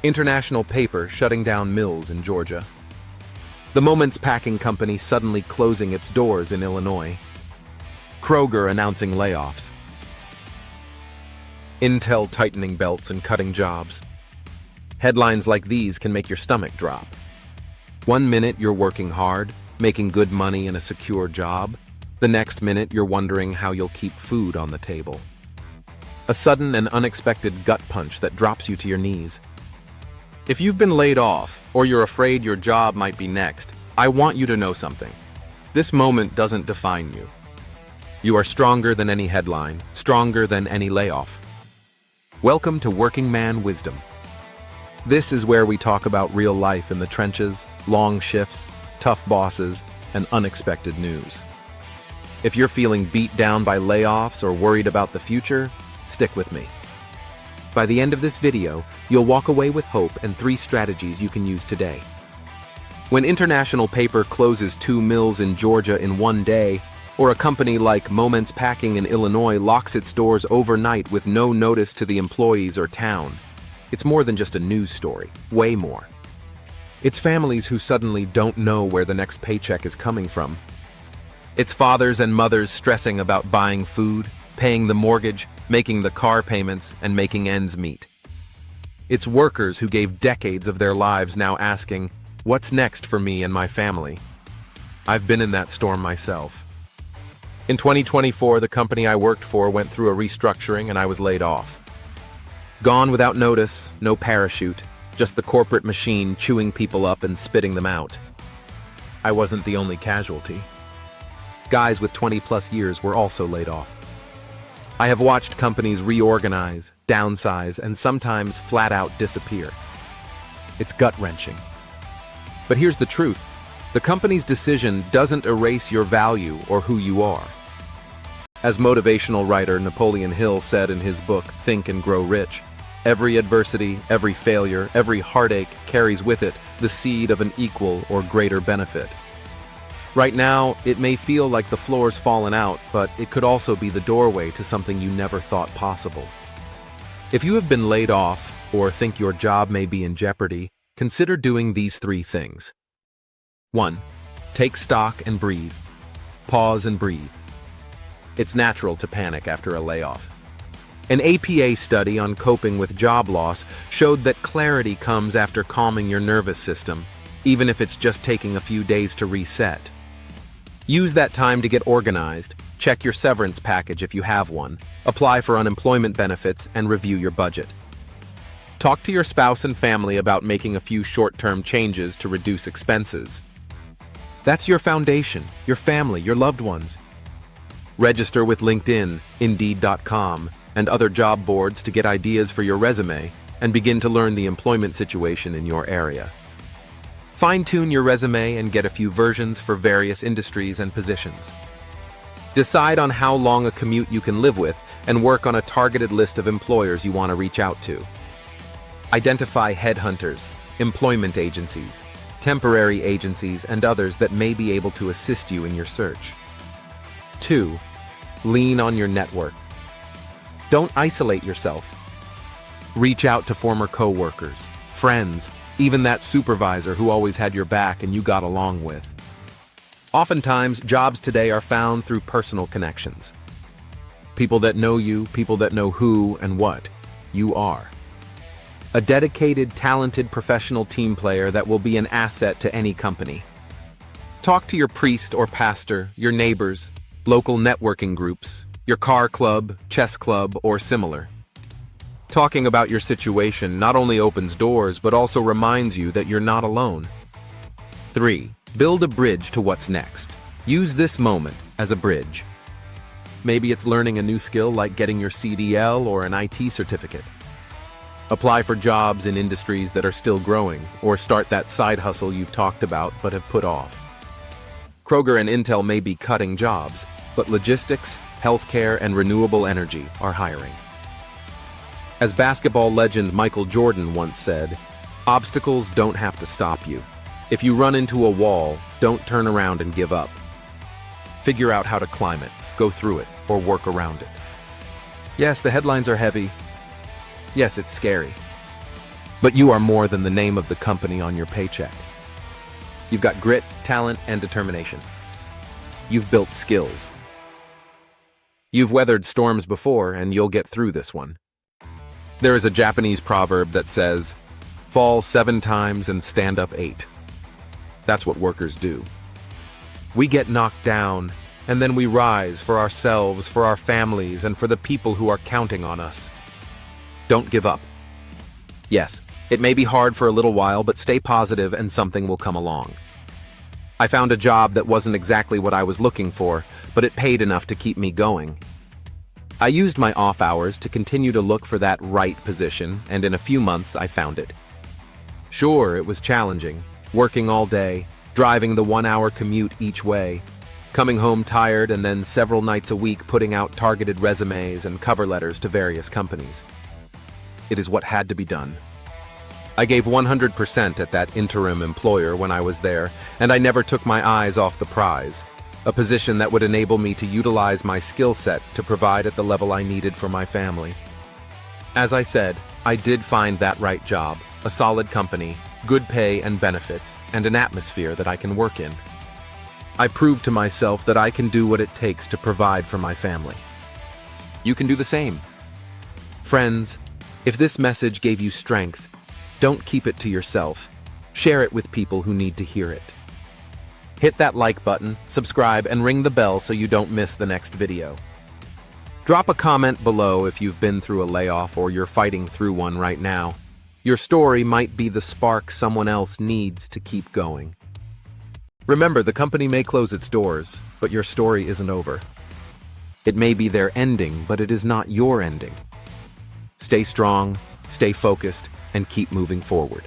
International paper shutting down mills in Georgia. The Moments Packing Company suddenly closing its doors in Illinois. Kroger announcing layoffs. Intel tightening belts and cutting jobs. Headlines like these can make your stomach drop. 1 minute you're working hard, making good money in a secure job. The next minute you're wondering how you'll keep food on the table. A sudden and unexpected gut punch that drops you to your knees. If you've been laid off, or you're afraid your job might be next, I want you to know something. This moment doesn't define you. You are stronger than any headline, stronger than any layoff. Welcome to Working Man Wisdom. This is where we talk about real life in the trenches, long shifts, tough bosses, and unexpected news. If you're feeling beat down by layoffs or worried about the future, stick with me. By the end of this video, you'll walk away with hope and 3 strategies you can use today. When International Paper closes 2 mills in Georgia in 1 day, or a company like Moments Packing in Illinois locks its doors overnight with no notice to the employees or town, it's more than just a news story, way more. It's families who suddenly don't know where the next paycheck is coming from. It's fathers and mothers stressing about buying food, paying the mortgage, making the car payments, and making ends meet. It's workers who gave decades of their lives now asking, what's next for me and my family? I've been in that storm myself. In 2024, the company I worked for went through a restructuring and I was laid off. Gone without notice, no parachute, just the corporate machine chewing people up and spitting them out. I wasn't the only casualty. Guys with 20+ years were also laid off. I have watched companies reorganize, downsize, and sometimes flat out disappear. It's gut-wrenching. But here's the truth. The company's decision doesn't erase your value or who you are. As motivational writer Napoleon Hill said in his book, Think and Grow Rich, every adversity, every failure, every heartache carries with it the seed of an equal or greater benefit. Right now, it may feel like the floor's fallen out, but it could also be the doorway to something you never thought possible. If you have been laid off or think your job may be in jeopardy, consider doing these 3 things. 1. Take stock and breathe. Pause and breathe. It's natural to panic after a layoff. An APA study on coping with job loss showed that clarity comes after calming your nervous system, even if it's just taking a few days to reset. Use that time to get organized, check your severance package if you have one, apply for unemployment benefits, and review your budget. Talk to your spouse and family about making a few short-term changes to reduce expenses. That's your foundation, your family, your loved ones. Register with LinkedIn, Indeed.com, and other job boards to get ideas for your resume and begin to learn the employment situation in your area. Fine-tune your resume and get a few versions for various industries and positions. Decide on how long a commute you can live with and work on a targeted list of employers you want to reach out to. Identify headhunters, employment agencies, temporary agencies, and others that may be able to assist you in your search. 2. Lean on your network. Don't isolate yourself. Reach out to former coworkers, friends, even that supervisor who always had your back and you got along with. Oftentimes, jobs today are found through personal connections. People that know you, people that know who and what you are. A dedicated, talented professional team player that will be an asset to any company. Talk to your priest or pastor, your neighbors, local networking groups, your car club, chess club, or similar. Talking about your situation not only opens doors, but also reminds you that you're not alone. 3. Build a bridge to what's next. Use this moment as a bridge. Maybe it's learning a new skill like getting your CDL or an IT certificate. Apply for jobs in industries that are still growing, or start that side hustle you've talked about but have put off. Kroger and Intel may be cutting jobs, but logistics, healthcare, and renewable energy are hiring. As basketball legend Michael Jordan once said, obstacles don't have to stop you. If you run into a wall, don't turn around and give up. Figure out how to climb it, go through it, or work around it. Yes, the headlines are heavy. Yes, it's scary. But you are more than the name of the company on your paycheck. You've got grit, talent, and determination. You've built skills. You've weathered storms before, and you'll get through this one. There is a Japanese proverb that says, "Fall 7 times and stand up 8." That's what workers do. We get knocked down, and then we rise for ourselves, for our families, and for the people who are counting on us. Don't give up. Yes, it may be hard for a little while, but stay positive and something will come along. I found a job that wasn't exactly what I was looking for, but it paid enough to keep me going. I used my off hours to continue to look for that right position, and in a few months I found it. Sure, it was challenging, working all day, driving the 1-hour commute each way, coming home tired, and then several nights a week putting out targeted resumes and cover letters to various companies. It is what had to be done. I gave 100% at that interim employer when I was there, and I never took my eyes off the prize, a position that would enable me to utilize my skill set to provide at the level I needed for my family. As I said, I did find that right job, a solid company, good pay and benefits, and an atmosphere that I can work in. I proved to myself that I can do what it takes to provide for my family. You can do the same. Friends, if this message gave you strength, don't keep it to yourself. Share it with people who need to hear it. Hit that like button, subscribe, and ring the bell so you don't miss the next video. Drop a comment below if you've been through a layoff or you're fighting through one right now. Your story might be the spark someone else needs to keep going. Remember, the company may close its doors, but your story isn't over. It may be their ending, but it is not your ending. Stay strong, stay focused, and keep moving forward.